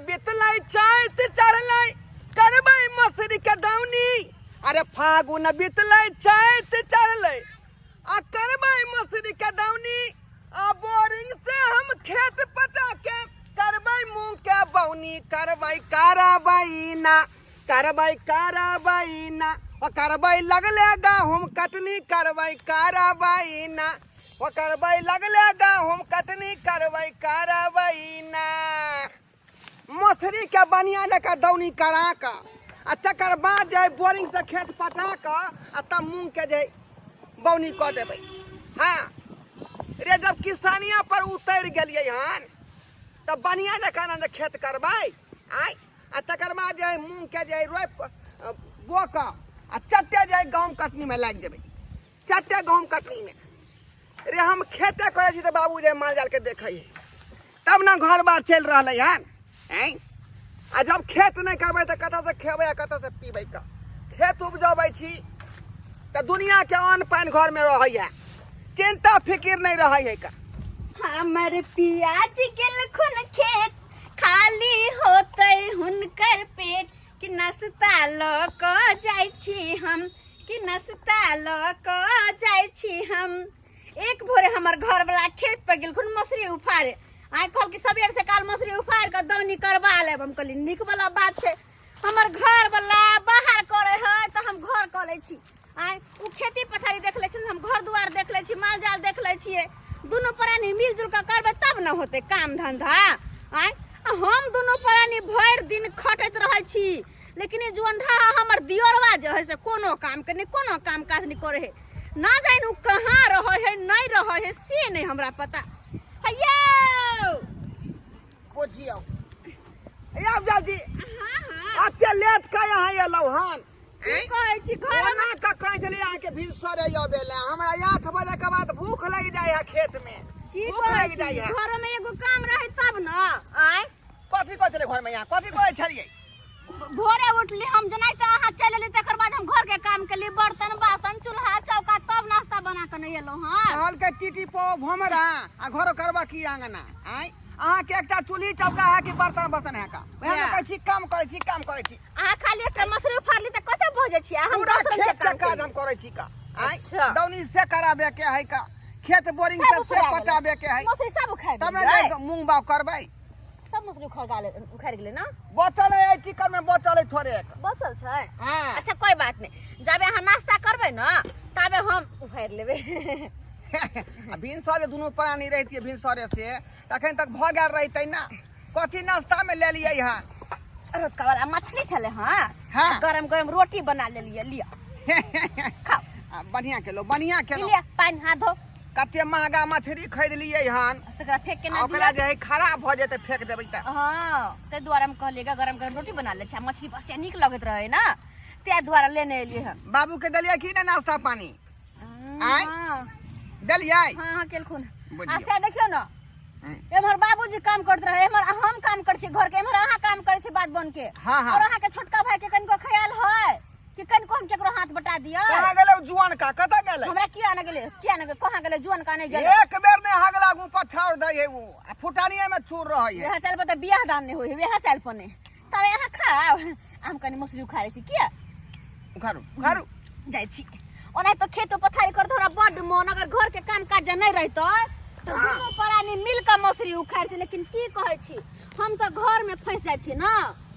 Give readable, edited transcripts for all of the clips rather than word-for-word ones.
बितलै चैत चढ़लै करबै मसरी के दौनी। अरे फागुन बितलै चैत चढ़लै आ करबै मसरी के दौनी। आ बोरिंग से हम खेत पटा के करबै मूंग के बौनी। करबै करबैना करबै करबैना ओ करबै लगले गहूम कटनी। करबै करबैना ओ करबै लगले गहूम कटनी। करबै करबैना मसरी के बढ़िया जका दौनी करा के आ तकर बाद जे बोरिंग से खेत पटा के आ तब मूंग के जे बौनी कऽ देबै। हाँ रे जब किसानिया पर उतर गेलियै हन तब बढ़िया जका ने खेत करबै आय आ तकर बाद जे मूंग के जे रोप बो के आ चट्टे जे गहूम कटनी में लागि जेबै। चट्टे गहूम कटनी में रे हम खेते करे छी तो बाबू जे माल जाल के देखै है तब ना घर बार चल रहलै हन। आ जब खेत नहीं करबै तो कतऽ से खेबै आ कतऽ से पीबै का। खेत उपजबै छी तो दुनिया के अन्न पानि घर में रहै है, चिंता फिकिर नहीं रहै है का। हमर पियाज गेलखुन खेत खाली होते हुनकर पेट कि नाश्ता ल क जाइ छी हम कि नाश्ता ल क जाइ छी हम। एक भोरे हमर घर वाला खेत पे गेलखुन मसरी उफारे। आइ कहल कि सबेर से काल मसरी उफार के दौनी करवा लेब। हम कहली निक वाला बात छै, हमर घर वाला बाहर करे है तो हम घर कर ले छी। आइ उ खेती पथारी देख ले छी, हम घर दुआर देख ले छी, माल जाल देख ले छिए। दुनू प्राणी मिलजुल के करबे तब न होते काम धंधा। आइ हम दुनू प्राणी भर दिन खटैत रहे छी, लेकिन ई जोंढा हमर दियोरवा जे है से कोनो काम के नहीं कोनो काम काज नहीं करे है। ना जान उ कहाँ रहे है नहीं रहे है से नहीं हमरा पता। हैयो पोछियो आब जल्दी। हां हां अते लेट का यहाँ एलौ हन। कहै छी घर ओना का कहि छली अहाँ के भीड़ सरे अबेला हमरा 8 बजे के बाद भूख लग जाय है खेत में। भूख लग जाय है घर में एगो काम रहे तब न। आइ कथी कहै छले घर में यहाँ कथी कहै छलिए। भोरे उठली हम जनाई त अहाँ चल एली तकर बाद हम घर के काम केली, बर्तन बासन चूल्हा चौका तब नाश्ता बना के नहीं एलो। हां कहल के टीटी पो भमरा आ घरो करबा की आंगना। आइ अहाँ के एकटा चूल्ही चौका है कि बर्तन बर्तन है का। वहां में कहै छी काम करै छी काम करै छी। अहाँ खाली एकटा मसरी उफारली त कते भोजे छी हम पूरा दूसरे खेत के के काज हम करै छी का। आइ अच्छा। दौनी से कराबे के है का, खेत बोरिंग से पटाबे के है मसरी सब उखाड़ तब ना मूंग बाव करबै। सब मसरी उखाड़ गेले ना। बचल है चिकन में बचल है थोड़े बचल छै। हां अच्छा कोई बात नहीं, जब यहाँ नाश्ता करबे ना तबे हम उखाड़ लेबे। भिनसरे दुनू प्राणी रहतिए भिनसरे से तखन तक भ गेल रहतै ना। कथी नाश्ता में ले लियै हां रोटका वाला मछली छले। हां हाँ। गरम गरम रोटी बना ले लिए लिया खाओ। बढ़िया केलो बढ़िया केलो। लिया पानी हाथ धो। कते महंगा मछली खरीद लियै हन तकरा फेंक के ना ओकरा दिया। जे है खराब भ जेतै फेंक देबै त। हां ते द्वारा हम कहलिएगा गरम गरम रोटी बना ले छै, मछली बस निक लगत रहे ना ते द्वारा लेने एलिए हम। बाबू के देलियै कि ना नाश्ता पानी। आइ हां देलियै। हां हां केलखुन। बोलिए। आ से देखियो ना एमहर बाबूजी काम करत रहे, एमहर हम काम कर छी घर के, एमहर अहाँ काम करे छी बात बन के। हाँ, हाँ। और अहाँ के छोटका भाई के कनको ख्याल है कि कनको हम केकरो हाथ बटा दिया। कहाँ गेलै जुआन का कतऽ गेलै। हमरा किया न गेले कहाँ गेले जुआन का नहीं गेले। एक बेर ने हगला गु पछाड़ दै है वो आ फुटानिए में चूर रहै है। यहाँ चल पता बियाह दान नहीं होई वहाँ चल पने तब यहाँ खाओ। हम कनी मछली उखाड़े छी किया उखाड़ू उखाड़ू जाय छी। ओना तो खेत पथारी कर हमरा बड मन, अगर घर के काम काज नहीं रहतो तो दोनों प्राणी मिल के मछली उखाड़ते। लेकिन की कहै छी हम तो घर में फंस जाय छी ना,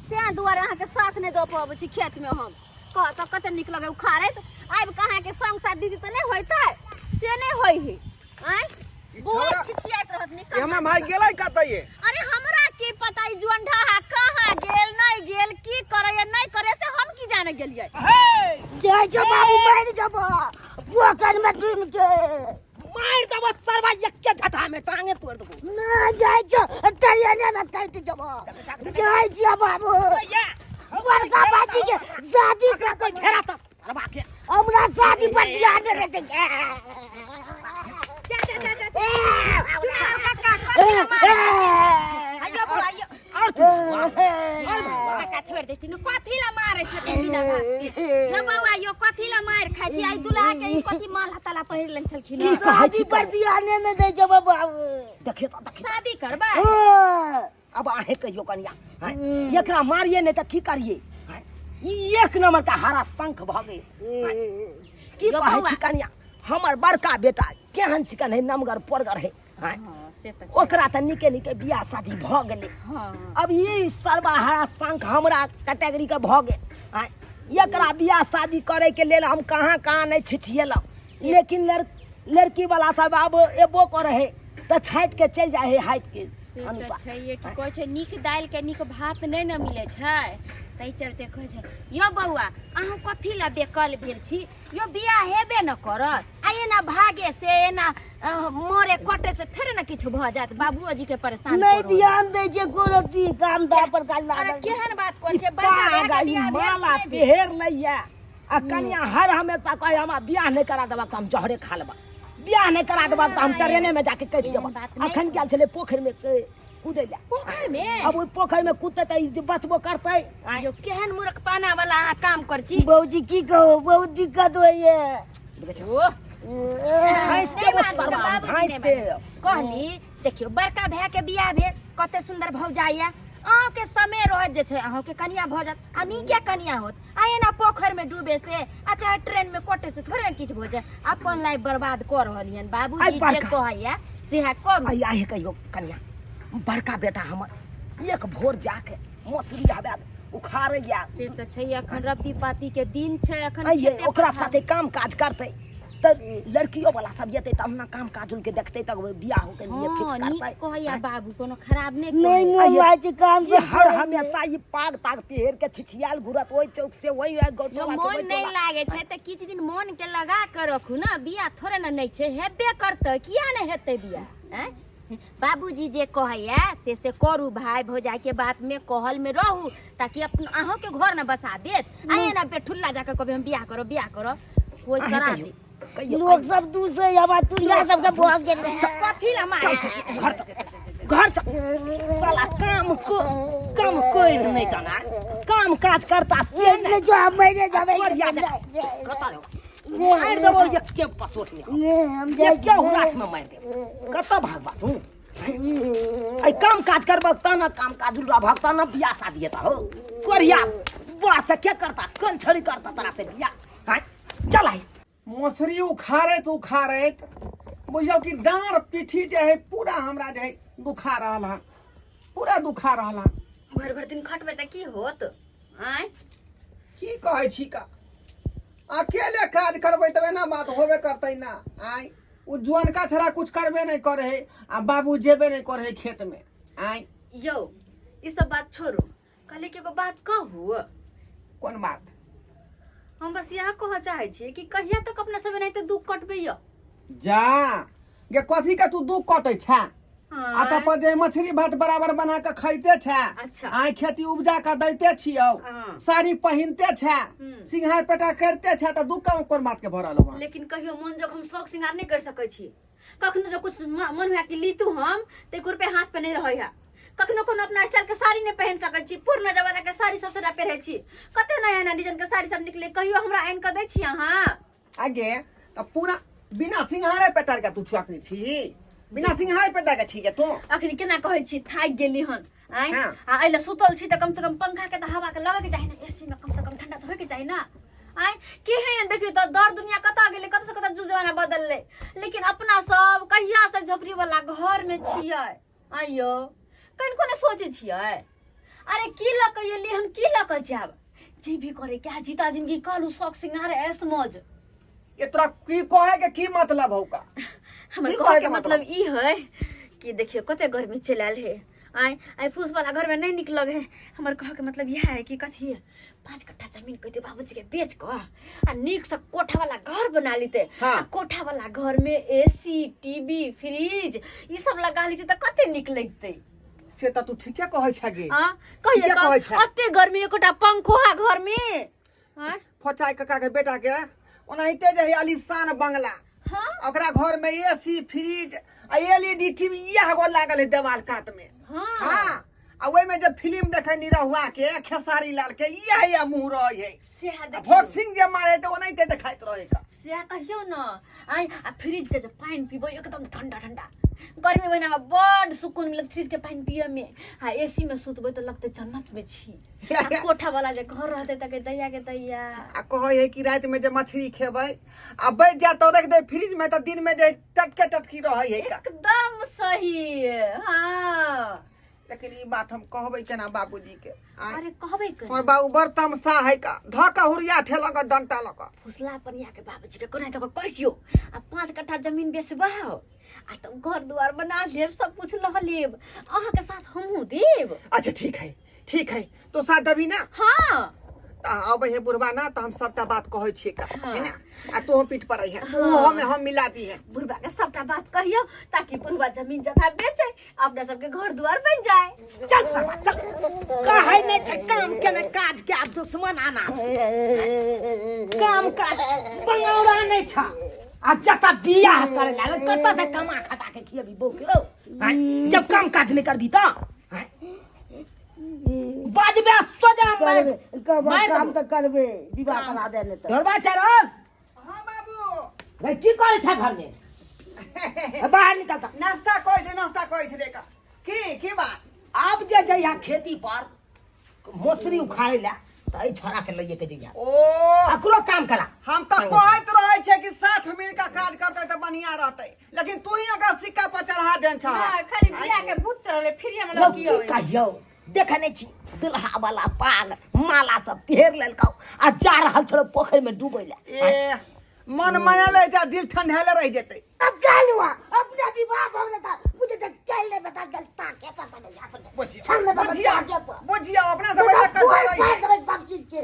ते दुआरे अहाँ के साथ नहीं दो पाबै छी खेत में। हम कह तो कते निक लगे उखाड़े आब कहाँ के संग साथ दीदी तो नहीं होइते से नहीं होई है। आइ बहुत छिछियात रहत निक। हमर भाई गेलै कतऽ ये। अरे हमरा की पता ई जुंडा कहाँ गेल नहीं गेल की करे या नहीं करे से हम की जाने गेलिए। जय जो बाबू मार जब पोखर में डूब के मार दब सरवा एक झटा में टांगे तोड़ दबो ना जाय जो ट्रेन में कैट जब जय जो बाबू बड़का बाजी के शादी का कोई घेरा तस सरवा के हमरा शादी पर ध्यान दे रहे थे। आइयो बुलाइयो और तू का छोड़ देती न कथी ला मारे छते बिना घास के न बाबा यो कथी ला मार खाइ छी। आई दुल्हा के ई कथी माल हताला पहिर लन छलखिन शादी पर ध्यान न दे जब बाबू देखे तो शादी करबा अब आहे कहियो कनिया हैं? एकरा मारिए नहीं तो की करिए हैं? ई एक नंबर का हरा शंख भगे की यो कहे बौआ। छी कनिया हमर बड़का बेटा केहन चिकन है नमगर पोरगर है हैं? हाँ, से तो छै। ओकरा त निके निके बियाह शादी भ गेले हाँ। अब ये सरवा हरा शंख हमरा कैटेगरी के भ गेल हैं? एकरा बियाह शादी करे के लेल हम कहाँ कहाँ नहीं छिछिएलहुँ लेकिन लड़की वाला सब अब एबो करे है तो छाटि के चल जाए है हाइट के से तो अनुसार छै ये कि कहै छै नीक दालि के नीक भात नहीं न मिले छै तै चलते कहै छै यो बौआ अहाँ कथी ला बेकल भेल छी यो बियाह हेबे न करत आ एना भागे से एना मोरे कटे से थोड़े न किछु भ जात बाबूजी के परेशान नहीं करो। ध्यान दे छे कोनो ती काम दा पर काल अरे लागल केहन बात कर छै बड़का भाई के बियाह भेल माला कि नहीं भेल? पेहर लैया आ कनिया हर हमेशा कहे हमरा बियाह नहीं करा देबा तो हम जहरे खा लेबा बियाह नहीं करा देबा तो हम ट्रेने में जाके कटि एहन जेबा बात नहीं अखन गेल छले पोखरि में कूदे ला पोखर में अब ओइ पोखरि में कूदते त बचबो करतै आय, यो केहन मूर्ख पाना वाला अहाँ काम कर छी बहूजी की कहो बहुत दिक्कत होइए ओ भैंस नहीं के मानू, सरवा बाबूजी भैंस नहीं के मानू। कहली देखियो बड़का भाई के बियाह भेल कते सुंदर भौ जाइया अहाँ के समय रहत जे छै अहाँ के कनिया भ जात आ नीके कनिया होत आ एना पोखर में डूबे से आ चाहे ट्रेन में कटे से थोड़े न किछ भ जाए अपन लाइफ बर्बाद कर रहलियन बाबूजी आई जे बड़का। कहैया सेहा करू आई आहे कहियो कनिया बड़का बेटा हमर एक भोर जाके मछली हवा उखाड़ैया से तो छै अखन रब्बी पाती के दिन छै अखन आइए खेते ओकरा पथार। साथे काम काज करते त लड़कियों वाला सब येते तब ना काम काज के देखते तक बियाह हो के लिए हाँ, फिक्स नीक करते कहैया बाबू कोनो खराब नहीं नहीं कहैया। मुंह आज काम ये से हर हमेशा ये पाग ताग पेहर के छिछियाल घुरत ओइ चौक से वही यो गोटवा मन नहीं लागे छै त किछ दिन मन के लगा के रखू ना बियाह थोड़े ना नहीं छै हेबे करतै किया नहीं हेतै बियाह हैं बाबूजी जे कहैया से करू भाई भौजाई के बात में कहल में रहू ताकि अपन अहों के घर न बसा देत आए ना बेठुल्ला जाके कभी हम बियाह करो कोई करा दे लोग सब दूसरे हमार तुरिया सब के भोग गेल कथी ला मारे घर चल साला काम कोई नहीं करना काम काज करता से इसलिए जो हम महीने जावे मार देबो ये के पसोट में हम ये जाए क्या उरास में मार दे कत भागबा तू आई काम काज करबा त ना काम काज उलवा भक्ता ना बियाह शादी त हो कोरिया बड़ा से क्या करता कौन छड़ी करता तरा से बियाह हां चल आई मछली उखाड़ैत बुझियौ कि डाँड़ पीठी जे है पूरा हमरा जे है दुखा रहल हन पूरा दुखा रहल हन भर दिन खटबे त की होत आय की कहै छी का अकेले काज करबै तबे ना बात होबे करतै ना आय उ जुआन का छड़ा कुछ करबे नहीं करे है आ बाबू जेबे नहीं करे है खेत में आय यो ई सब बात छोड़ू कहले के एगो बात कहू कोन बात हम बस यहाँ कह चाहे छी कि कहिया तक अपना सब एनाहिते दुख कटबे यो जा गे कथी का तू दुख कटै छै हाँ। आ त पर जे मछली भात बराबर बना के खैते छै अच्छा। आय खेती उपजा के दैते छियौ हाँ। साड़ी पहिनते छै सिंघार पेटा करते छै त दुख कोन बात के भरल हो लेकिन कहियो मन जब हम शौक श्रृंगार नहीं कर सकै छी कखनो जो कुछ मन हुआ कि लीतू हम ते एक रुपया हाथ पे नहीं रहै है कखनो कोनो अपना स्टाइल के साड़ी नहीं पहन सकै छी पुरना जमाना के साड़ी सब ना पहिरै छी कते नया नया डिजाइन के साड़ी सब निकले कहियो हमरा आइन के दै छी अहाँ आगे त पूरा बिना सिंघारे पेटा के तू छुआकनी छी बिना सिंघारे पेटा के छी के तू अखनी केना कहै छी थाक गेली हन आइ हाँ। आ एला सुतल छी त कम से कम पंखा के त हवा के लगे के चाही ना एसी में कम से कम ठंडा त होय के चाही ना आइ के है देखियो त दर दुनिया कता गेले कत से कत जमाना बदलले लेकिन अपना सब कहिया से झोपड़ी वाला घर में छियै आइयो कहीं कोने सोचे छियै अरे की ल के एली हम की ल के जाब जे भी करे क्या जीता जिंदगी कालू शौक सिंगार ऐस मौज ये तोरा की कहे के की मतलब हो का हमर की कहे कहे के के मतलब ई है कि देखियो कते गर्मी चलाल है आई फूस वाला घर में नहीं निकलब है हमर कहे के मतलब यह है कि कथी है 5 कट्ठा जमीन कहते बाबूजी के बेच क आ नीक से कोठा वाला घर बना लेते हाँ। आ कोठा वाला घर में एसी टीवी फ्रिज ई सब लगा लेते त कते नीक लगते से त तू ठीके कहै छ गे हां कहिए ठीके कहै छ अते गर्मी एकोटा पंखो है घर में हां फचाई कका के बेटा के ओनाहिते जे है आलीशान बंगला हां ओकरा घर में एसी फ्रिज आ एलईडी टीवी यह गो लागल है देवाल काट में हां हाँ आ ओइ में जब फिल्म देखे निरहुआ के खेसारी लाल के यह या मुंह रहे है से भोग सिंह जे मारे तो ओनाहिते देखाइत रहे का से कहियो न आई आ फ्रिज के जो पानी पीबो एकदम ठंडा ठंडा गर्मी महिना में बड़ सुकून मिलत फ्रिज के पानी पिए में। हाँ एसी में सुतबै तो लगते जन्नत में छी। कोठा वाला जे घर रहते तक दैया के दैया। आ कहे है कि रात में जे मछली खेबै आ बैठ जा तो रख दे फ्रिज में तो दिन में जे टटके टटकी रहे है का। एकदम सही। हाँ लेकिन ये बात हम कहबै केना बाबूजी के। अरे कहबै के हमर बाबू बड़ तमसा है का धका हुरिया ठेला का डंटा लका फुसला पनिया के बाबूजी के कोना तो कहियो आ 5 कट्ठा जमीन बेचबा आ तो घर द्वार बना लेब सब कुछ लह लेब अहाँ के साथ हमहू देब। अच्छा ठीक है तो साथ दबी ना। हाँ अब हे बुढ़वा ना तो हम सबटा बात कहै छिए का हाँ। है ना आ तू हम पीठ पर है वो हम मिला दी है बुढ़वा के सबटा बात कहियो ताकि बुढ़वा जमीन जथा बेचे अपना सबके घर द्वार बन जाए। चल सब चल कहै नै छै काम के ने काज के दुश्मन आना काम काज बंगौरा नै छ आ जता बियाह करे ला कत से कमा खटा के खियबी बौ के रो जब काम काज नहीं करबी त बाजबे सजा में काम तो करबे विवाह करा देने तो ढोरबा चलो। हां बाबू रे की करे था घर में बाहर निकलता नाश्ता कोइ थे लेका की बात। आप जे जइया खेती पर मोसरी उखाड़े ला त ई छोरा के लइए के जइया ओ अकरो काम करा। हम तो कहत रहे छे कि साथ मिल का काज करते तो बढ़िया रहते लेकिन तू ही अगर सिक्का पर चढ़ा देन छ। हां खाली बिया के भूत चढ़ले फिर हम लोग लगी की कहियो देखे नहीं छी दुल्हा वाला पाग माला सब पेर लेलकौ आ जा रहल छलो पोखर में डूबै ला। ए मन मनले जा दिल ठंडेले रह जेते। अब क्या हुआ अपना विवाह हो गया था मुझे तो चलने बता जलता के पता नहीं अपने सामने बता के बुझिया अपना सब तक कर रही है सब चीज के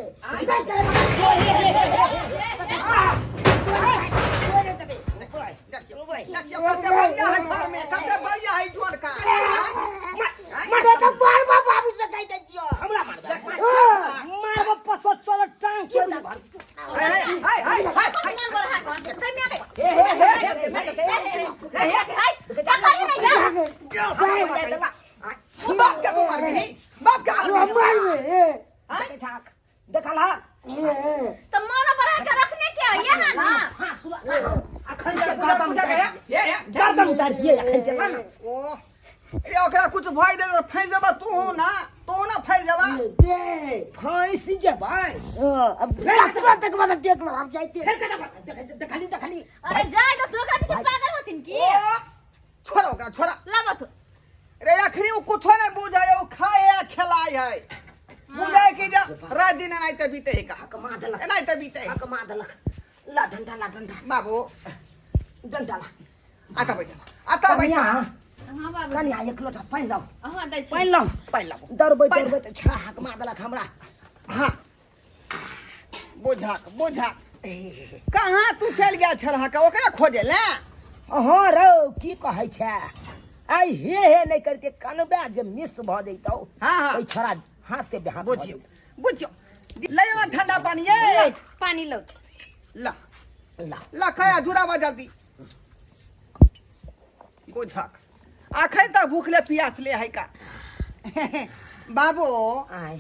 बढ़िया है जोर का मरे तो मारबा बाबू से कह दे जियो हमरा मारबो पसो चल टांग के हाय मन बरहा कौन के कन्या के बाप का मार गई बाप का मार में देखला तो मन बरहा के रखने के यहाँ ना। हां सुला अखन के गर्दन उतार दिए अखन के ना ओ ये ओकरा कुछ भय दे तो फंस जाबा तू ना फंस जाबा दे फंस जेबै अब तक बाद देख लो हम जाते फिर देखली अरे जाए तो तू का पीछे पागल होतिन की छोड़ा ओकरा छोड़ा लाबत रे अखनी उ कुछ नहीं बुझाय उ खाए या खिलाए है बुझाय कि जा रात दिन नहीं त बीते है का कमा देलक नहीं त बीते है कमा देलक ला डंडा बाबू डंडा ला आता बैठा हां बाबू कनिया एक लोटा पानी लाओ हां दै छी पानी लाओ दरबै त छा कमा देलक हमरा। हां बुझा कहां तू चल गया छरहा का ओकरा खोजे ले। हां रो की कहै छै आई हे नहीं करते कनबे जे मिस भ जइतौ। हां ओइ छोरा हाथ से बिहार बुझियो ले ना ठंडा पानी ये पानी लो ला ला खाया जुरावा जल्दी बुझा आखै तक भूखले प्यास ले है का। बाबू आय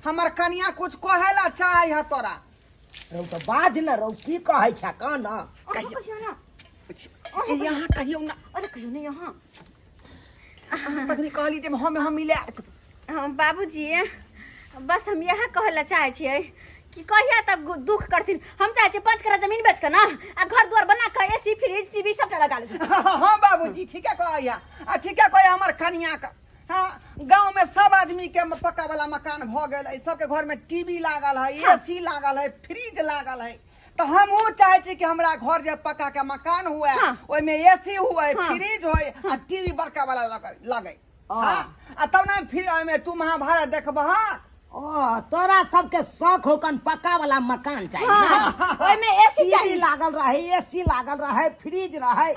हमर कनिया कुछ कहेला चाहे है तोरा रौ तो बाज न रौ की कहै छै काना कहियो ना यहाँ कहियो ना अरे कहियो नहीं यहाँ पत्नी कहली जे हम मिले बाबूजी बस हम यह कहला चाहे छियै कि कहिया तक दुख करथिन हम चाहे छियै 5 कट्ठा जमीन बेच के ना आ घर द्वार बना के एसी फ्रिज टीवी सबटा लगा लेथिन। हाँ बाबूजी ठीक है कहया आ ठीक है कहया हमर कनिया का। हाँ गांव में सब आदमी के पक्का वाला मकान भ गेल है सबके घर में टीवी लागल है एसी लागल है फ्रिज लागल है तो हम वो चाहे छी कि हमरा घर जे पक्का के मकान हुए ओय में एसी हुए फ्रिज होए आ टीवी बड़का वाला लगे हां आ तब ना फिर ओय में तू महाभारत देखबह। ओ तोरा सबके शौक होकन पक्का वाला मकान चाहिए ओय में एसी चाहिए लागल रहे एसी लागल रहे फ्रिज रहे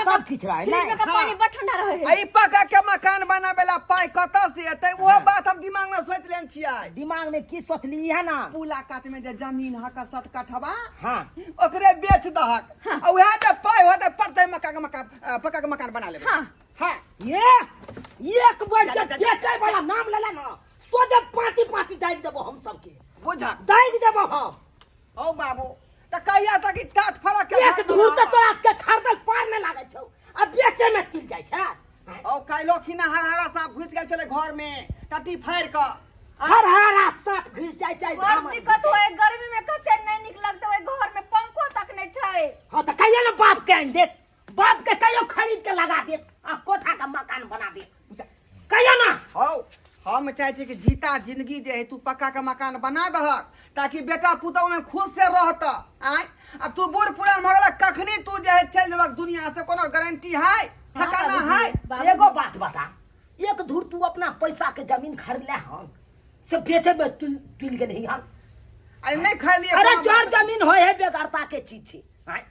सब किछ रहे फ्रिज में पानी बड़ ठंडा रहे आई पक्का के मकान बनाबेला पाई कत से एतै वो बात हम दिमाग में सोच लेन छियै। दिमाग में की सोचली है ना पुला कात में जे जमीन हक 7 कट्ठा हां ओकरे बेच दहक आ उहे त पाई होते पड़ते पक्का के मकान बना लेबे। हां ये एक बार जब बेचे वाला नाम लेला ना सोचे पाती दाइ देबो हम सबके बुझा दाइ देबो हम ओ बाबू त कहिया तक तात फरक के एक धूर त तोरा के खरदल पार न लागे छौ अब बेचे में तिल जाय छै ओ काइलो खिना हरहरा सांप घुस गेल छले घर में टटी फाड़ के हर हरा सांप घुस जाय छै बड़ दिक्कत होय गर्मी में कते नहीं निक लगते होय घर में पंखो तक नहीं छै। हां त कहियो ना बाप के आन दे बाप के कहियो खरीद के लगा दे आ कोठा का मकान बना दे कहियो ना। हौ हम चाहे छी कि जीता जिंदगी जे है तू पक्का का मकान बना दह ताकि बेटा पुतौ में खुश से रहत। आय अब तू बूढ़ पुरान भ गेला कखनी तू जे है चल जबक दुनिया से कोनो गारंटी है ठिकाना है। एगो बात बता एक धूर तू अपना पैसा के जमीन खरीद ले हम से बेचे में तुल के नहीं हम अरे नहीं खा लिए अरे जोर जमीन होय है बेगरता के चीज छी आय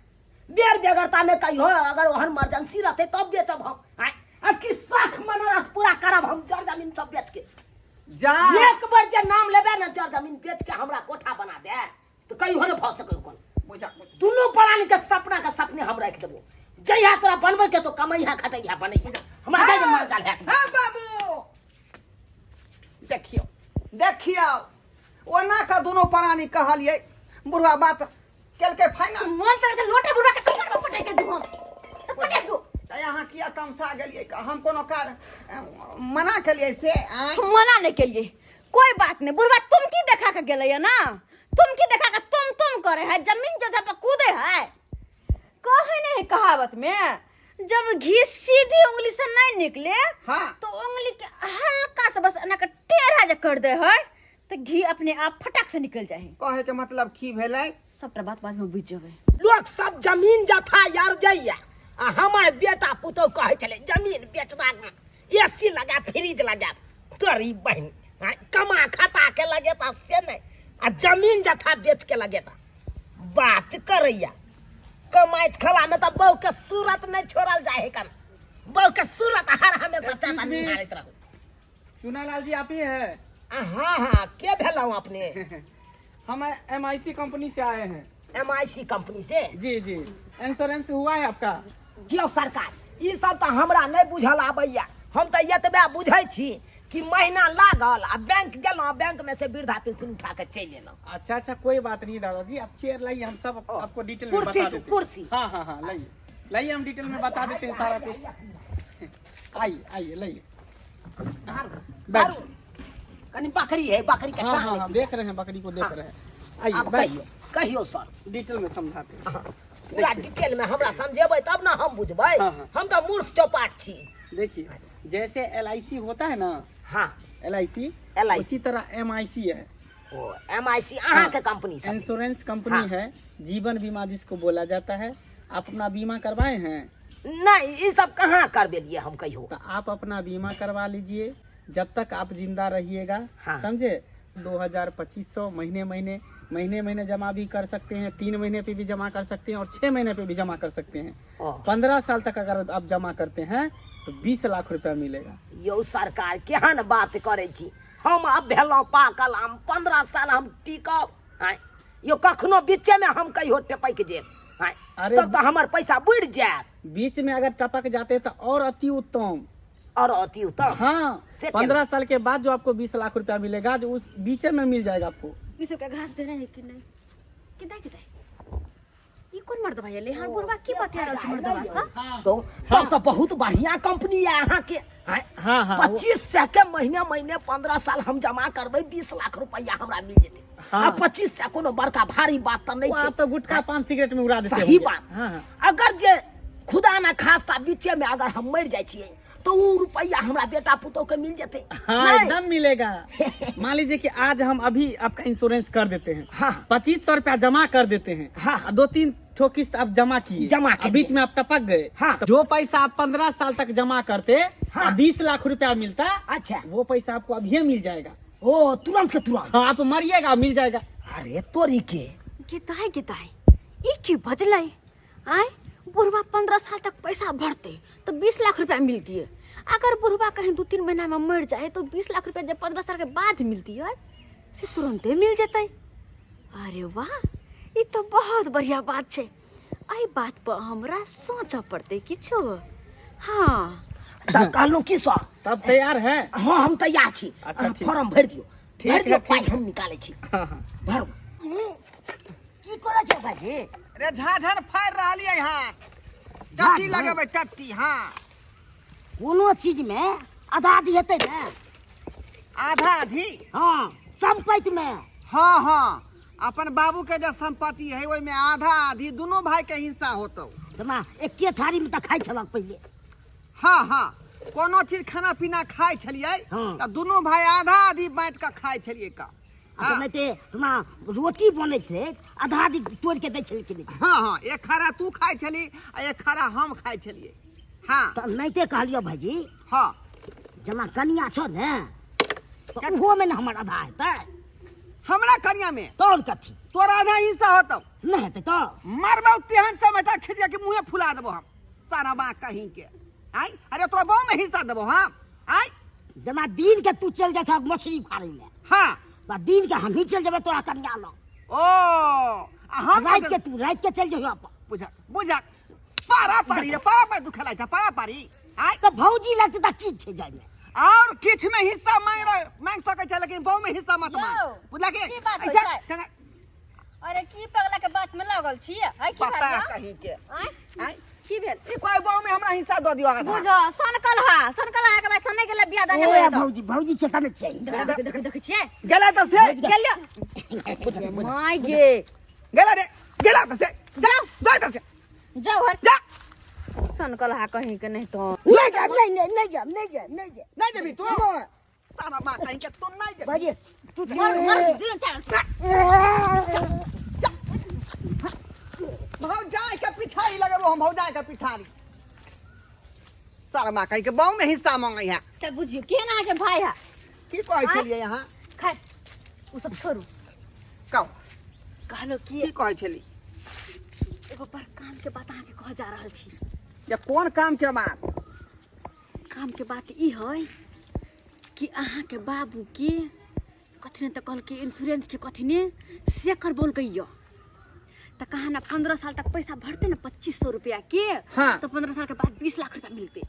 बेर बेगरता में कहियो अगर ओहन इमरजेंसी रहते तब बेचब हम आय अब की शौक मनोरथ पूरा करब हम जोर जमीन सब बेच के जा एक बार जे नाम लेबे ना जोर जमीन बेच के हमरा कोठा बना दे तो कहियो न भ सके कोन बुझा दुनू प्राणी के सपना हम रख देबो जइहा तोरा बनबै के तो कमैहा खटैहा बनै हमरा दे मार जाल है। हां बाबू देखियो देखियो ओना का दोनों प्राणी कहलिए बुढ़वा बात केल के फाइनल मन से लोटे बुढ़वा के कमर में पटै के दू पटै दू त यहाँ किया तमसा गेलिए हम कोनो कार मना केलिए से आय मना नहीं के लिए कोई बात नहीं बुढ़वा तुम की देखा के गेले है ना तुम की देखा के तुम करे है जमीन जगह पे कूदे है कहे नहीं कहावत में जब घी सीधी उंगली से नहीं निकले हाँ। तो उंगली के हल्का सा बस ना के टेढ़ा जे कर दे है तो घी अपने आप फटक से निकल जाए। कहे के मतलब की भेलै सबटा बात बाद में बुझ जेबे। लोग सब जमीन जथा यार जइया आ हमर बेटा पुतौ कहे चले जमीन बेच दाग एसी लगा फ्रिज लगा तोरी बहन कमा खाता के लगे ता से नहीं आ जमीन जथा बेच के लगे ता बात करैया कमाइत खला में तो बहू के सूरत नहीं छोड़ल जाए कन बहू के सूरत हर हमेशा चाहता निहारत रहो। चुनालाल जी आप ही है? हाँ हाँ के भेलौ अपने हम MIC कंपनी से आए हैं। MIC कंपनी से जी जी इंश्योरेंस हुआ है आपका? जियो सरकार ई सब तो हमरा नहीं बुझल आबैया हम तो एतबे बुझै छी कि महीना लागल आ बैंक गेलौ बैंक में से वृद्धा पेंशन उठा के चल एलौ। अच्छा अच्छा कोई बात नहीं दादाजी आप चेयर लाइए हम सब आपको डिटेल में बता देते हैं। कुर्सी हाँ हाँ हाँ लाइए लाइए हम डिटेल में बता देते हैं सारा कुछ। आइए आइए लाइए बैठ। कनी बकरी है बकरी के हाँ टांग हाँ हाँ ले देख रहे हैं बकरी को देख रहे हैं। आइए आप बैठिए कहियो सर डिटेल में समझाते हैं। पूरा डिटेल में हमरा समझेबै तब ना हम बुझबै हाँ, हाँ। हम तो मूर्ख चौपाट छी। देखिए जैसे LIC होता है ना हाँ LIC उसी तरह MIC है ओ MIC अहाँ के कंपनी से इंश्योरेंस कंपनी हाँ। है जीवन बीमा जिसको बोला जाता है। आप अपना बीमा करवाए हैं? नहीं ये सब कहाँ करबेलिए हम कहियो। तो आप अपना बीमा करवा लीजिए जब तक आप जिंदा रहिएगा। हाँ। समझे 2000-2500 महीने जमा भी कर सकते हैं 3 महीने पे भी जमा कर सकते हैं और 6 महीने पे भी जमा कर सकते हैं। 15 साल तक अगर आप जमा करते हैं तो 20 लाख रुपया मिलेगा। यो सरकार केहन बात करे छी हम अब भेलौ पाकल हम 15 साल हम टिकब आय यो कखनो बीचे में हम कहियो टपक जेब आय अरे तब तो हमर पैसा बुढ़ जात बीच में अगर टपक जाते तो और अति उत्तम। और अति उत्तम हाँ से 15 साल के बाद जो आपको 20 लाख रुपया मिलेगा जो उस बीचे में मिल जाएगा आपको। इस का घास देना है कि नहीं किदा ये कौन मर्द भाई ले हां बुढ़वा की बात यार छ मर्दवा सा तो तब तो बहुत बढ़िया कंपनी है यहाँ के आय हाँ हाँ 25 से के महीने 15 साल हम जमा करबै 20 लाख रुपया हमरा मिल जेते। हाँ। आ 25 से कोनो बड़का भारी बात तो नहीं वो छै। आप तो गुटखा पान सिगरेट में उड़ा देते सही होंगे। बात हाँ हाँ अगर जे खुदा ना खास्ता बीचे में अगर हम मर जाए छिए तो वो रुपया हमरा बेटा पुतौ के मिल जेते। हाँ नहीं। एकदम मिलेगा। मान लीजिए कि आज हम अभी आपका इंश्योरेंस कर देते हैं। हाँ। 2500 रुपया जमा कर देते हैं। हाँ। 2-3 ठो किस्त आप जमा किए जमा और किए। बीच में आप टपक गए। हाँ। जो पैसा आप 15 साल तक जमा करते हाँ। 20 लाख रुपया मिलता अच्छा वो पैसा आपको अभी मिल जाएगा। ओ तुरंत के तुरंत। हाँ आप मरिएगा मिल जाएगा। अरे तोरी के किताई ई की भजलाई आय बुढ़वा 15 साल तक पैसा भरते तो 20 लाख रुपया मिलती है। अगर बुढ़वा कहीं 2-3 महीना में मर जाए तो 20 लाख रुपया जब 15 साल के बाद मिलती है से तुरंते मिल जाते। अरे वाह ये तो बहुत बढ़िया बात छे। आई बात पर हमरा सोचा पड़ते किछो। हाँ तब कहलू की सर तब तैयार है? हाँ हम तैयार छी। अच्छा, ठीक। फॉर्म भर दियो ठीक भर है, दियो ठीक पाई है। हम निकाले छी हाँ हाँ भर की करे छो भाजी रे झाझन फाड़ रहलिए यहाँ टट्टी लगेबै टट्टी। हाँ कोनो चीज में आधा आधी हेतै ने। आधा आधी। हाँ संपत्ति में। हाँ हाँ अपन बाबू के जो संपत्ति है ओहि में आधा आधी दोनों भाई के हिस्सा होतौ। तना एके थारी में त खाइ छलक पहिले। हाँ हाँ कोनो चीज खाना पीना खाए छलिए हाँ। तो दोनों भाई आधा आधी बांट के खाए छलिए का। आ नहीं ते तना रोटी बनै छै आधा आधी तोड़ के दै छलै कि नहीं। हाँ हाँ एक खरा तू खाए छली आ एक खरा हम खाए छलिए। हाँ त नहीं ते कहलियो भाईजी हाँ जना कनिया छो ने तो उहो में न हमर आधा हेतै। हमरा कन्या में तोर कथी तोरा आधा हिस्सा होतौ। नहीं हेतै तो मारबौ तेहन चमचा खिचिया के मुंहे फुला देबो हम सारा बा कहीं के। आई अरे तोरा बहु में हिस्सा देबो हम। आई जना दिन के तू चल जा छ मछली उखाड़ै ले हाँ बा दिन के हम ही चल जेबै तोरा कनिया ल। ओ आ हम रात के चल जेबै अपन। बुझा बुझा पारा पारी रे पारा पारी तू खेलाइ छ पारा पारी। आई तो भौजी लगते त चीज छै जाय में। और किछ में हिस्सा मांग सकै छै लेकिन बहु में हिस्सा मत मांग। यौ, बुझला के की बात होइ अच्छा, छै? केना अरे की पगला के बात में लगल छी है की पता बात कहीं के। आय आई की भेल ई कोई बहु में हमरा हिस्सा दऽ दियो आधा। बुझो सनकलहा के बाद सने के लिए बियाह दाने ए होय तो भौजी भौजी छै तने छै। देख छियै गेला त से गेलियो माय गे गेला रे गेला त से जाओ जा त से जाओ हर जा सनकलहा कहीं के नहीं तो नहीं जा नहीं जा। नहीं जेबी तू सारा बा कहीं के तू नहीं जेबी। भाईजी तू मर दिन चाल भौजाई के पिछाड़ी लगेबो हम भौजाई के पिछाड़ी सारा बा कहीं के बहु में हिस्सा मांगै है। से बुझियो केना के भाई है की कहै छलिए यहाँ खाय उ सब छोड़ू कहो कहलो की कि कहै छली एगो बड़ काम के बात अहाँ के कह जा रहल छी। या कौन काम के बात। काम के बात ई है कि अहाँ के बाबू के कथी ने त कहल के इंश्योरेंस के कथी ने से कर बोल गइयो त कहा ना 15 साल तक पैसा भरते ना 2500 रुपया के। हाँ। तो 15 साल के बाद 20 लाख रुपया मिलते।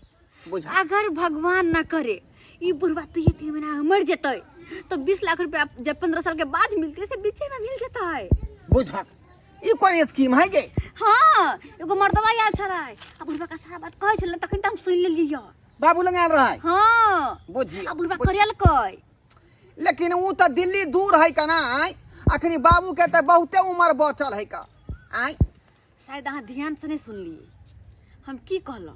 बुझा अगर भगवान ना करे ई बुढ़वा तो ये 3 महीना में मर जेतै तो 20 लाख रुपया जब 15 साल के बाद मिलते से बीचे में मिल जेतै। बुझा ई कोन स्कीम है गे। हाँ एगो मर्दवा आयल छलै आ बुढ़वा का सारा बात कहै छलै तखन त हम सुन लेलियो। बाबू लंग आयल रहा। हाँ बुझी आ बुढ़वा करेल कै लेकिन ऊ तो दिल्ली दूर है का ना। आई अखनी बाबू के तो बहुते उम्र बचल है का। आई शायद अहाँ ध्यान से नहीं सुनलिए हम की कहलो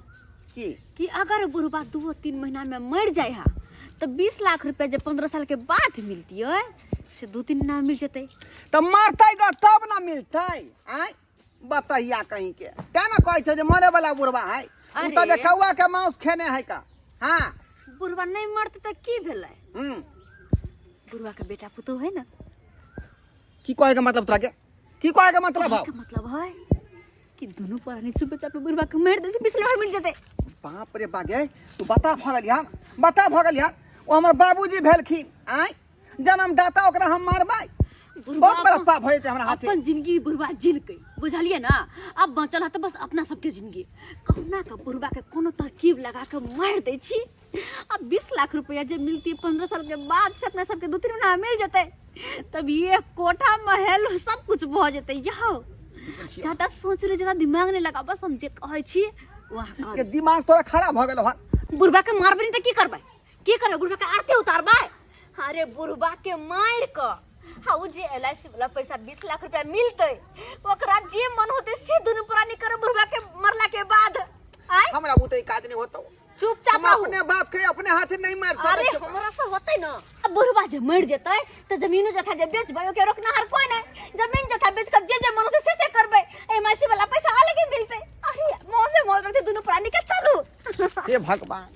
की कि अगर बुढ़वा 2-3 महीना में मर जाए हा तो 20 लाख रुपया जब 15 साल के बाद मिलती है से 2-3 महीना में मिल जेतै। तो मरतै ग तब ना मिलतै। आई बताइया कहीं के क्या ना कहै छै जे मरे वाला बुढ़वा है ऊ तो जे अरे। कौआ के मांस खेने है का। हाँ बुढ़वा नहीं मरते तो की भेलै हम्म बुढ़वा के बेटा पुतो है ना। की कहे के मतलब तोरा के की कहे के मतलब है। का मतलब है कि दोनों पुरानी चुपे चापे बुढ़वा के मार दे से 20 लाख मिल जेतै। बाप रे बागे तू बता भगल यार वो हमर बाबूजी भेलखिन। आई जन्मदाता ओकरा हम मारबै बहुत बड़ा पाप होय हमरा हाथे। अपन जिंदगी बुढ़वा जिलकै बुझलिए ना। अब बचल है तो बस अपना सबके जिंदगी कहुना का बुढ़वा के कोनो तरकीब लगा के मार दै छी। अब 20 लाख रुपया जब मिलती है 15 साल के बाद से अपना सबके 2-3 महीना मिल जेतै तब ये कोठा महल सब कुछ भ जेतै। यहो ज्यादा सोच रे ज्यादा दिमाग नहीं लगा बस हम जे कहै छी वहां के कर। दिमाग तोरा खराब भ गेल हन। बुढ़वा के मारबै नहीं तो की करबै बुढ़वा के आरती उतारबै। अरे बुढ़वा के मार क हाँ जे LIC वाला पैसा 20 लाख रुपया मिलते ओकरा जे मन होते से दुनू पुरानी करे बुढ़वा के मरला के बाद। आय हमरा बुते काज नहीं होतो। चुपचाप हम रहू। अपने बाप के अपने हाथे नहीं मार अरे सकते। हमरा से होते ना अब बुढ़वा जे मर जेतै तो जमीनो जथा जे बेचबै ओके रोकना हर कोई नहीं। जमीन जथा बेच कर जे मन होते से करबै LIC वाला पैसा अलग ही मिलते। अरे मौजे मौज रखते दुनू पुरानी के चलू। हे भगवान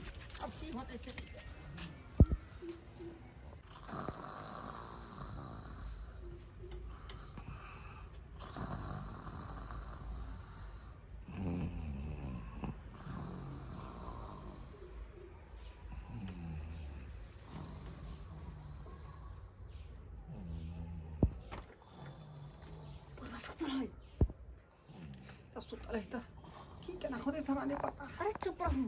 सुतल है त की केना होते हमरा नहीं पता। अरे चुप रहू।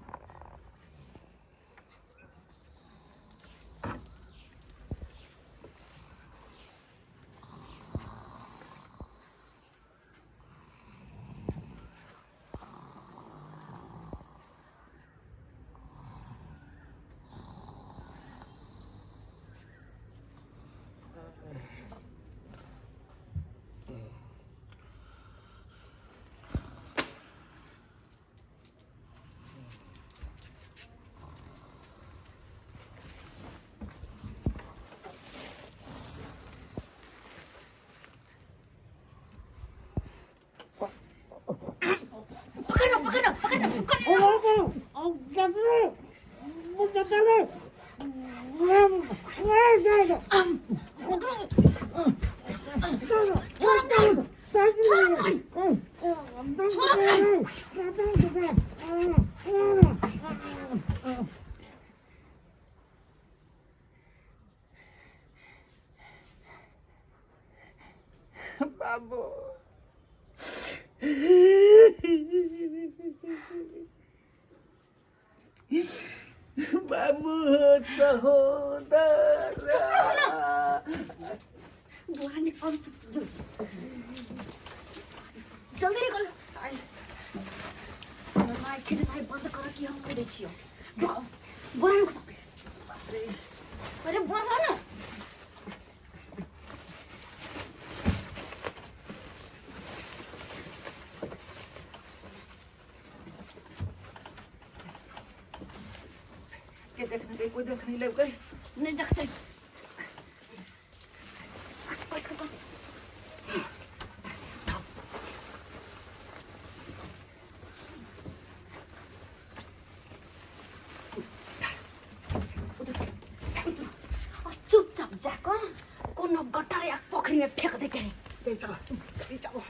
बाबू बाबू सहोदरा बोरा निकाल जल्दी निकाल माय खेत भाई बंद कर कि हम करे छियो बोरा निकाल अरे बोरा ना कोई देख नहीं लग गई नहीं देखते चुपचाप जाकर कोनो गटर या पोखरी में फेंक दे के चलो चलो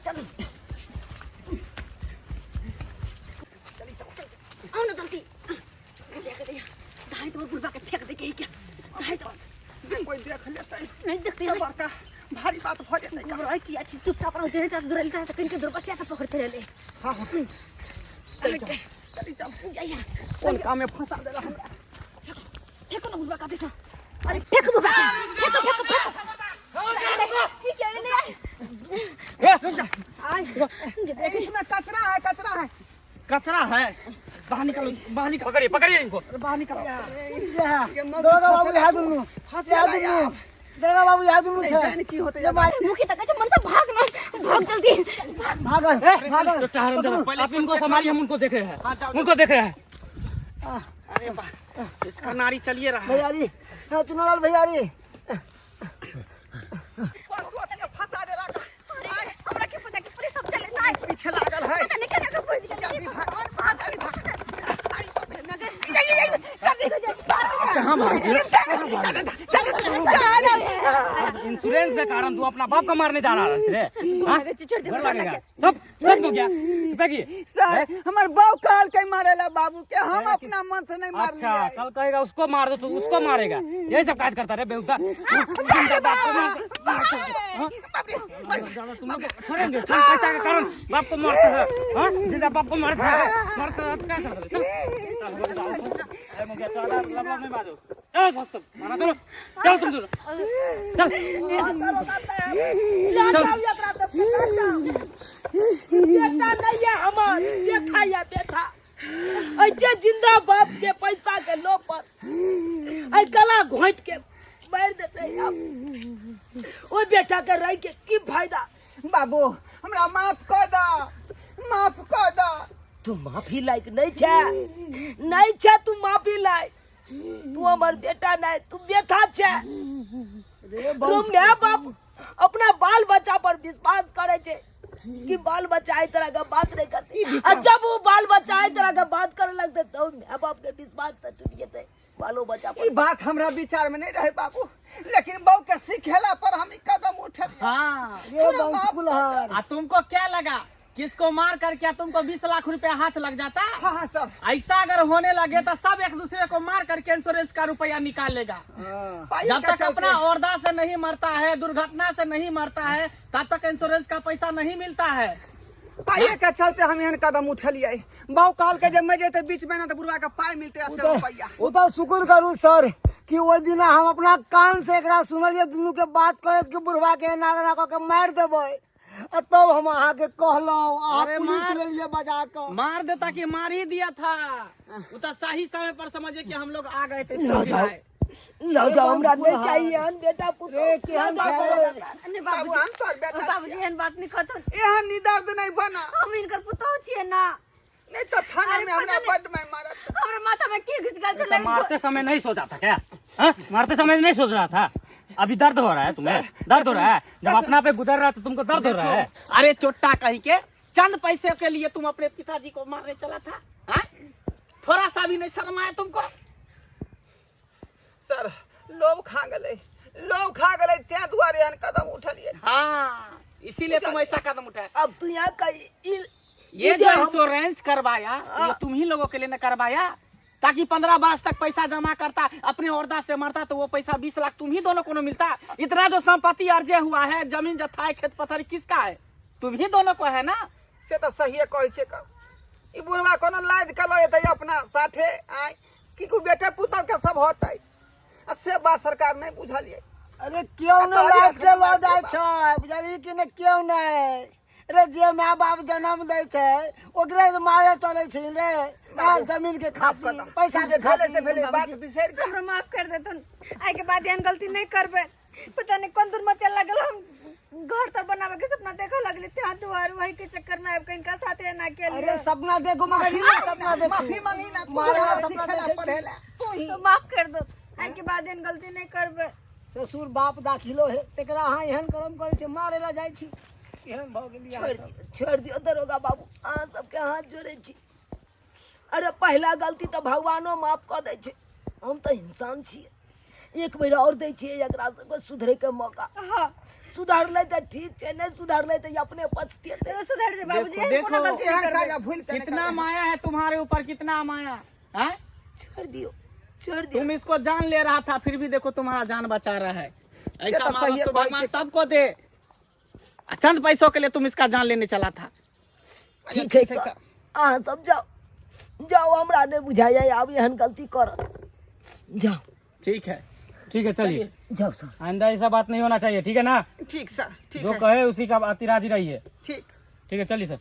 चलो आओ ना जल्दी धाई तो बुढ़वा के फेंक दे के क्या धाई तो कोई देख लेता है नहीं देखते तो बड़का भारी बात हो जाता है और की अच्छी चुपचाप रहो जे तो दुरलता तो किनके दुर्गा से पकड़ते ले हां हां चल चल या कौन काम में फंसा दे रहा हमरा फेंको ना बुढ़वा का दिशा अरे फेंक बुढ़वा फेंको ये क्या ले ए सुन जा आई इसमें कचरा है कचरा है बाहर निकालो पकड़िए पकड़िए इनको बाहर निकालो दरोगा बाबू यहाँ दुनु फंसा यार दरोगा बाबू यहाँ दुनु नहीं जाने की होते जब मुखी तक अच्छा मन से भाग ना भाग जल्दी भागल तो टहरम जरा पहले आप इनको संभालिए हम उनको देख रहे हैं उनको देख रहे हैं अरे वाह इसका नारी चलिए रहा है भैयारी चुनालाल भैयारी फंसा दे रहा हमरा के पता कि पुलिस सब चले जाए पीछे लागल है नहीं करे का पुलिस जल्दी भाग और भाग कहाँ भाग इंश्योरेंस के कारण तू अपना बाप का मारने जा रहा है डर लगेगा सब हो गया फेंकिए सर हमारे बाप काल के मारेला बाबू के हम अपना मन से नहीं मार अच्छा कल कहेगा उसको मार दो तो उसको मारेगा यही सब काज करता रहे बेहुदा तुम लोग छोड़ेंगे पैसा के कारण बाप को मारते हैं जिंदा बाप को मारते हैं क्या करते नहीं बाजो चल माना चलो चल तुम दोनों चल बेटा नहीं है हमार बेटा या बेटा ऐसे जिंदा बाप के पैसा के लो पर ऐ गला घोंट के मार देते आप ओ बेटा के रह के की फायदा बाबू हमरा माफ कर दो तू माफी लायक नहीं छे तू माफी लायक तू हमार बेटा नहीं तू बेटा छे तुम ने बाप अपना बाल बच्चा पर विश्वास करे छे कि बाल बच्चा इस तरह का बात नहीं करते जब वो बाल बच्चा इस तरह का बात करे लगते तो माँ बाप के विश्वास तो टूट जाते बालो बच्चा ये बात हमरा विचार में नहीं रहे बाबू लेकिन बहू के सिखेला पर हम कदम उठे हाँ ये बहुत कुलहर तुमको क्या लगा किसको मार कर क्या तुमको 20 लाख रुपया हाथ लग जाता हाँ सर ऐसा अगर होने लगे तो सब एक दूसरे को मार करके इंश्योरेंस का रुपया निकाल लेगा जब तक अपना औरदा से नहीं मरता है दुर्घटना से नहीं मरता है तब तक इंश्योरेंस का पैसा नहीं मिलता है पाइए के चलते हम यहाँ कदम उठलिए बहु काल के जब मैं जेते बीच में ना तो बुढ़वा का पाई मिलते रुपया वो तो शुक्र करू सर कि वो दिन हम अपना कान से एकरा सुनलिए दुनू के बात करे कि बुढ़वा के नागरा के मार देबे तब हम अहाँ के कहलो अरे मार लिए बजा के मार देता कि मार ही दिया था वो तो सही समय पर समझे कि हम लोग आ गए थे ना जाओ हमरा नहीं चाहिए हम बेटा पुत्र के हम बाबू हम तो बेटा बाबूजी एहन बात नहीं कहत यहाँ निदर्द नहीं बना हम इनकर पुतौ छियै ना नहीं तो थाना में हमरा बड में मारत हमरा माथा में की घुस गल छलै मारते समय नहीं सोचा था क्या मारते समय नहीं सोच रहा था अभी दर्द हो रहा है तुम्हें दर्द हो रहा है जब अपना पे गुजर रहा है तो तुमको दर्द हो रहा है अरे चोट्टा कहीं के चंद पैसे के लिए तुम अपने पिताजी को मारने चला था थोड़ा सा भी नहीं शर्म आया तुमको सर लोग खा गए त्या दुआरे हन कदम उठलिए हाँ इसीलिए तुम ऐसा कदम उठाए अब तू यहाँ का ये जो इंश्योरेंस करवाया ये तुम ही लोगों के लिए न करवाया ताकि 15 वर्ष तक पैसा जमा करता, अपने औरदा से मरता तो वो पैसा 20 लाख तुम ही दोनों को न मिलता। इतना जो संपत्ति अर्जे हुआ है, जमीन जत्था है, खेत पथारी किसका है? तुम ही दोनों को है ना। से तो सही कहै छै का ई बुढ़वा कोनो लाज कर लो एतै अपना साथे आय कि को बेटा पुतौ के सब होतै आ से बात सरकार नहीं बुझलिए। अरे क्यों न लाज के लो जाय छै, बुझली कि ने? क्यों नहीं? अरे जे माँ बाप जन्म दै छै ओकरे मारे चले छै रे, जमीन के खातिर, पैसा के भेले से खातिर। भेले बात बिसर के हमरा माफ कर दे तुम, आइ के बाद एहन गलती नहीं करबे। पता नहीं कौन दूर मत लगल, हम घर तर बनावे के सपना देखे लगले थे, दुआर वही के चक्कर में अब कहीं साथे ना के लिए। अरे सपना देखो मगर ये सपना देखो, माफी मांगी ना मारे वाला तू सपना सिखेला देखे। पढ़ेला तू ही तो माफ कर दो, आइ के बाद एहन गलती नहीं करबे। ससुर बाप दाखिलो है, तेकरा हाँ एहन कर्म करे छै, मारे ला जाय छी। एहन भ गेलियै। छोड़ दियो दरोगा बाबू, अहाँ सबके हाथ जोड़े छी। अरे पहला गलती तो भगवानो माफ कऽ दै छै, हम तो इंसान छियै। एक बेर और दै छियै एकरा सबके सुधरे के मौका। हां सुधरले तो ठीक छै, नहीं सुधरले तो अपने पछतेते। तो सुधर दे बाबूजी, देखो, एहन कोनो गलती नहीं एहन करबे। काजा भूल के कितना माया है तुम्हारे ऊपर, कितना माया है। छोड़ दियो, छोड़ दियो। तुम इसको जान ले रहा था, फिर भी देखो तुम्हारा जान बचा रहा है। ऐसा तो माँ सही बाप है, तो भाई भगवान के- सबको दे। चंद पैसों के लिए तुम इसका जान लेने चला था। ठीक है सर, अहाँ सब जाओ जाओ, हमरा नहीं बुझाया आब एहन गलती करत। जाओ ठीक है, ठीक है चलिए, जाओ सर। आइंदा ऐसा बात नहीं होना चाहिए, ठीक है ना? ठीक सर, ठीक जो है कहे उसी का अति राजी रहिए। ठीक। ठीक है चलिए सर।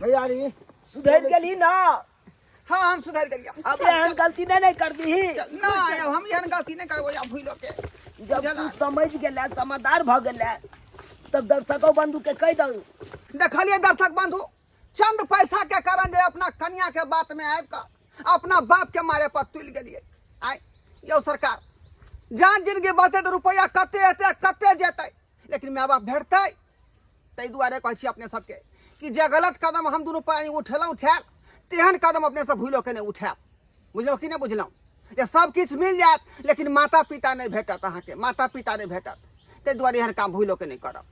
भैया रे सुधर गेली ना, हाँ हम सुधर गेलिए। अब एहन गलती नहीं कर दी। ना अब हम एहन गलती नहीं करबो या भूलो के। जब तू समझ गेला, समझदार भ गेला, तब दर्शकों बंधु के कह दऊ। देखलिए दर्शक बंधु, चंद पैसा के कारण जे अपना कन्या के बात में आबि का अपना बाप के मारे पर तुल गेलिए। आय यो सरकार जान जिंदगी बते तो रुपया कते एते कते जेतै, लेकिन माय बाप भेटतै। ताहि दुआरे कहै छी अपने सबके कि जे गलत कदम हम दुनू पानी उठेलहुँ उठायल, तेहन कदम अपने सब भूलो के नहीं उठायब। बुझलहुँ कि नहीं बुझलहुँ? ये सब किछु मिल जायत, लेकिन माता पिता नहीं भेटत, अहाँके माता पिता नहीं भेटत। ताहि दुआरे एहन काम भूलो के नहीं करब।